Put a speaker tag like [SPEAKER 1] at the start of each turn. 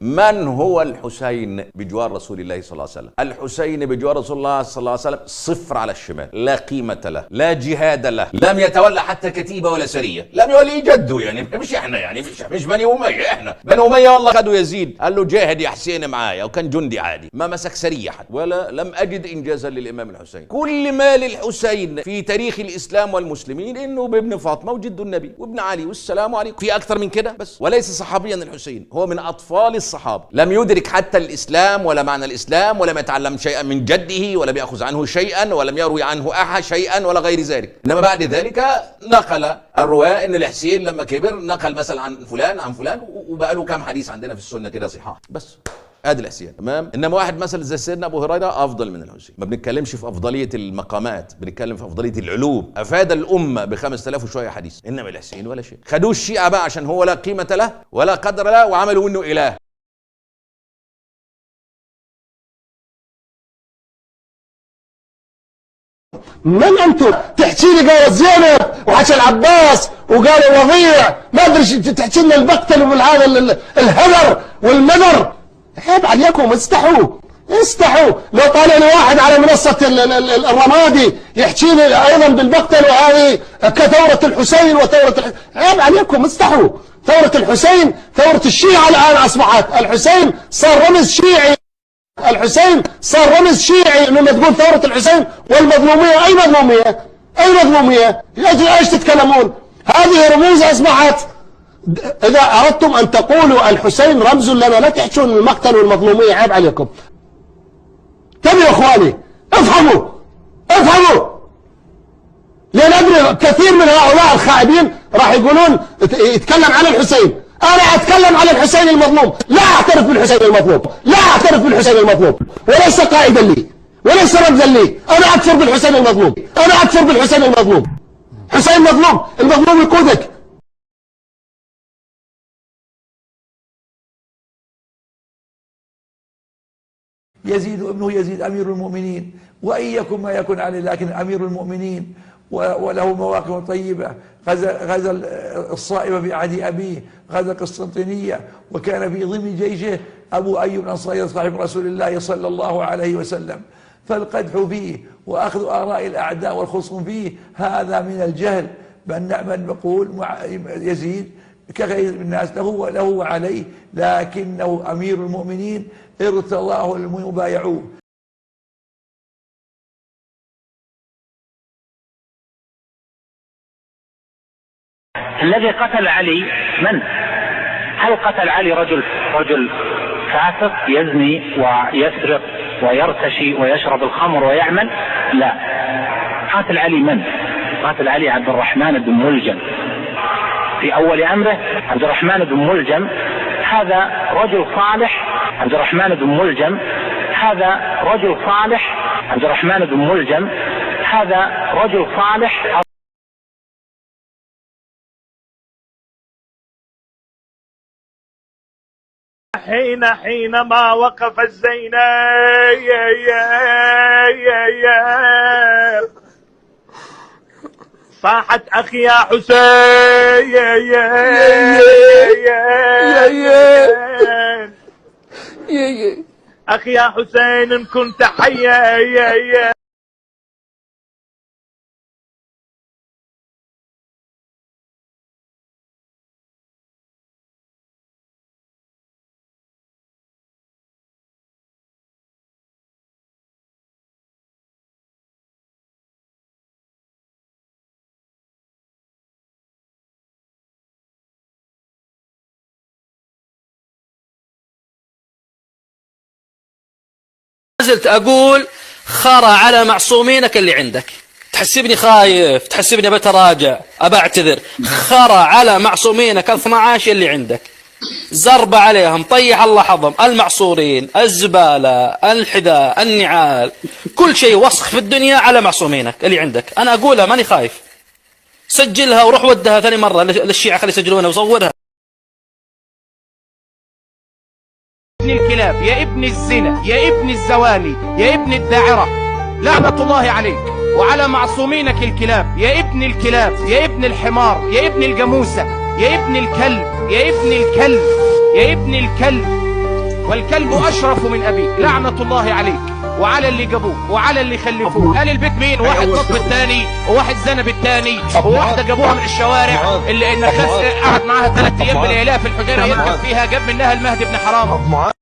[SPEAKER 1] من هو الحسين بجوار رسول الله صلى الله عليه وسلم؟ الحسين بجوار رسول الله صلى الله عليه وسلم صفر على الشمال، لا قيمة له، لا جهاد له، لم يتولى حتى كتيبة ولا سرية، لم يولي جده يعني، مش احنا يعني، مش بني أمية، احنا بني أمية والله خدوا يزيد قال له جاهد يا حسين معايا، وكان جندي عادي، ما مسك سرية حتى، ولا لم أجد إنجازا للإمام الحسين. كل ما للحسين في تاريخ الإسلام والمسلمين إنه بابن فاطمة وجد النبي وابن علي والسلام عليكم، في أكثر من كده بس. وليس صحابيا الحسين، هو من أطفال الصحابة، لم يدرك حتى الإسلام ولا معنى الإسلام، ولم يتعلم شيئا من جده، ولم يأخذ عنه شيئا، ولم يروي عنه أحد شيئا ولا غير ذلك. إنما بعد ذلك نقل الرواة إن الحسين لما كبر نقل مثلا عن فلان عن فلان، وبقى له كام حديث عندنا في السنة كده صحاح بس. ادي الحسين تمام. انما واحد مثلا زي سيدنا ابو هريره افضل من الحسين. ما بنتكلمش في افضليه المقامات، بنتكلم في افضليه العلوم. افاد الامه ب 5000 وشويه حديث. انما الحسين ولا شيء. خدوه الشيعه بقى عشان هو لا قيمه له ولا قدر له، وعملوا منه اله.
[SPEAKER 2] من انتم تحكي لي قالت زينب وحكى العباس وقال الوضيع، ما ادري تحكي لنا المقتل وهذا الهذر والمذر؟ عيب عليكم، استحوا استحوا. لو طالع لي واحد على منصة الرمادي يحكي لي ايضا بالمقتل وهذه كثورة الحسين وثورة عيب عليكم، استحوا. ثورة الحسين ثورة الشيعة الان اصبحت، الحسين صار رمز شيعي، الحسين صار رمز شيعي. لما تقول ثورة الحسين والمظلومية، أي مظلومية؟ أي مظلومية؟ ايش تتكلمون؟ هذه رموز أصبحت. إذا أردتم أن تقولوا الحسين رمز لنا، لا تحشون المقتل والمظلومية، عيب عليكم. انتبهوا يا إخواني، افهموا افهموا، لأن أدري كثير من هؤلاء الخائبين راح يقولون يتكلم عن الحسين. أنا أتكلم عن الحسين المظلوم، لا أعترف بالحسين المظلوم، لا أعترف بالحسين المظلوم، وليس قائدا لي وليس رمزا لي. أنا أكفر بالحسين المظلوم، أنا أكفر بالحسين المظلوم. حسين مظلوم، المظلوم يقودك.
[SPEAKER 3] يزيد ابنه يزيد أمير المؤمنين، وإن يكن ما يكن عليه، لكن أمير المؤمنين وله مواقف طيبة. غزا الصائب بعهد أبيه، غزا قسطنطينية، وكان في ضمن جيشه أبو أيوب الأنصاري صاحب رسول الله صلى الله عليه وسلم. فالقدح فيه وأخذ آراء الأعداء والخصوم فيه هذا من الجهل. بل نقول يزيد كغير الناس له وعليه، لكنه أمير المؤمنين ارتضاه المبايعون.
[SPEAKER 4] الذي قتل علي من؟ هل قتل علي رجل فاسق يزني ويسرق ويرتشي ويشرب الخمر ويعمل؟ لا. قاتل علي من؟ قاتل علي عبد الرحمن بن ملجم في أول أمره. عبد الرحمن بن ملجم هذا رجل صالح، عبد الرحمن بن ملجم هذا رجل صالح، عبد الرحمن بن ملجم هذا رجل صالح.
[SPEAKER 5] حينما وقف الزينب صاحت أخي يا حسين أخي يا حسين إن كنت حيا.
[SPEAKER 6] زلت أقول خرى على معصومينك اللي عندك. تحسبني خايف، تحسبني بتراجع، أبى أعتذر. خرى على معصومينك 12 اللي عندك، زرب عليهم، طيح الله حظهم، المعصورين، الزبالة، الحذاء، النعال، كل شيء وسخ في الدنيا على معصومينك اللي عندك. أنا أقولها ماني خايف. سجلها وروح ودها ثاني مرة للشيعة، خلي يسجلونها وصورها.
[SPEAKER 7] ابن الكلاب، يا ابن الزنا، يا ابن الزواني، يا ابن الداعرة، لعنة الله عليك وعلى معصومينك الكلاب. يا ابن الكلاب، يا ابن الحمار، يا ابن الجاموسة، يا ابن الكلب، يا ابن الكلب، يا ابن الكلب. والكلب أشرف من أبيه، لعنة الله عليك وعلى اللي جابوك وعلى اللي خلفوك. قال البيت مين؟ واحد نط بالتاني وواحد زنى بالتاني وواحدة جابوها من الشوارع اللي النخاس قعد معاها 3 أيام بالليلة في الحجرة يركب فيها، جاب منها المهدي بن حرام.